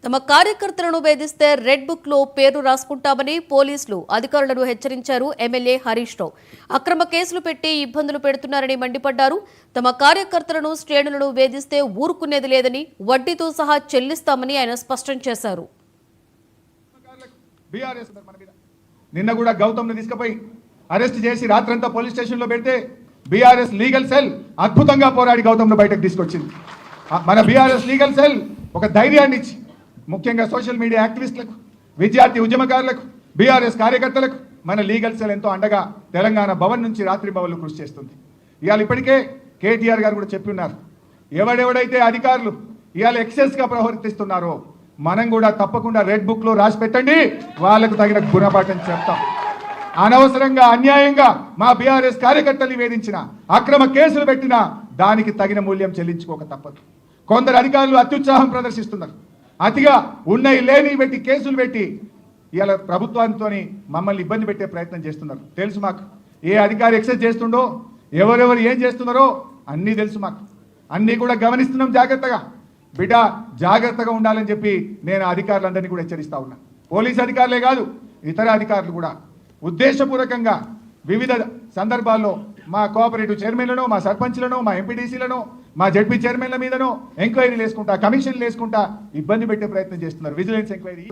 తమ కార్యకర్తలను వేధిస్తే red book లో పేరు రాసుకుంటామని పోలీసులు అధికారులను హెచ్చరించారు ఎమ్మెల్యే హరీష్ రావు. అక్రమ కేసులు పెట్టి ఇబ్బందులు పెడుతున్నారని మండిపడ్డారు. తమ కార్యకర్తలను శ్రేణులను వేధిస్తే ఊరుకునేది లేదని, వడ్డీతో సహా చెల్లిస్తామని ఆయన స్పష్టం చేశారు. నిన్న కూడా గౌతమ్ని తీసుకుపోయి అరెస్ట్ చేసి రాత్రంతా పోలీస్ స్టేషన్లో పెడితే బీఆర్ఎస్ లీగల్ సెల్ అద్భుతంగా పోరాడి గౌతమ్ను బయటకు తీసుకొచ్చింది. మన బీఆర్ఎస్ లీగల్ సెల్ ఒక ధైర్యాన్ని ఇచ్చి ముఖ్యంగా సోషల్ మీడియా యాక్టివిస్టులకు, విద్యార్థి ఉద్యమకారులకు, బీఆర్ఎస్ కార్యకర్తలకు మన లీగల్ సెల్ ఎంతో అండగా తెలంగాణ భవన్ నుంచి రాత్రి భవన్లు కృషి చేస్తుంది. ఇవాళ ఇప్పటికే కేటీఆర్ గారు కూడా చెప్పి ఉన్నారు, ఎవడెవడైతే అధికారులు ఇవాళ ఎక్సెస్గా ప్రవర్తిస్తున్నారో మనం కూడా తప్పకుండా రెడ్ బుక్లో రాసి పెట్టండి, వాళ్ళకు తగిన గుణపాఠం చెప్తాం. అనవసరంగా అన్యాయంగా మా బీఆర్ఎస్ కార్యకర్తలు వేధించిన, అక్రమ కేసులు పెట్టినా దానికి తగిన మూల్యం చెల్లించుకోక తప్పదు. కొందరు అధికారులు అత్యుత్సాహం ప్రదర్శిస్తున్నారు, అతిగా ఉన్నాయి లేని పెట్టి కేసులు పెట్టి ఇవాళ ప్రభుత్వంతో మమ్మల్ని ఇబ్బంది పెట్టే ప్రయత్నం చేస్తున్నారు. తెలుసు మాకు ఏ అధికారి ఎక్సెస్ చేస్తుండో, ఎవరెవరు ఏం చేస్తున్నారో అన్నీ తెలుసు మాకు, అన్నీ కూడా గమనిస్తున్నాం జాగ్రత్తగా. బిడ్డ జాగ్రత్తగా ఉండాలని చెప్పి నేను అధికారులందరినీ కూడా హెచ్చరిస్తా ఉన్నా. పోలీస్ అధికారులే కాదు, ఇతర అధికారులు కూడా ఉద్దేశపూర్వకంగా వివిధ సందర్భాల్లో మా కోఆపరేటివ్ చైర్మన్లను, మా సర్పంచ్లను, మా ఎంపీటీసీలను, మా జడ్పీ చైర్మన్ల మీదనో ఎంక్వైరీలు వేసుకుంటా, కమిషన్లు వేసుకుంటా ఇబ్బంది పెట్టే ప్రయత్నం చేస్తున్నారు. Vigilance enquiry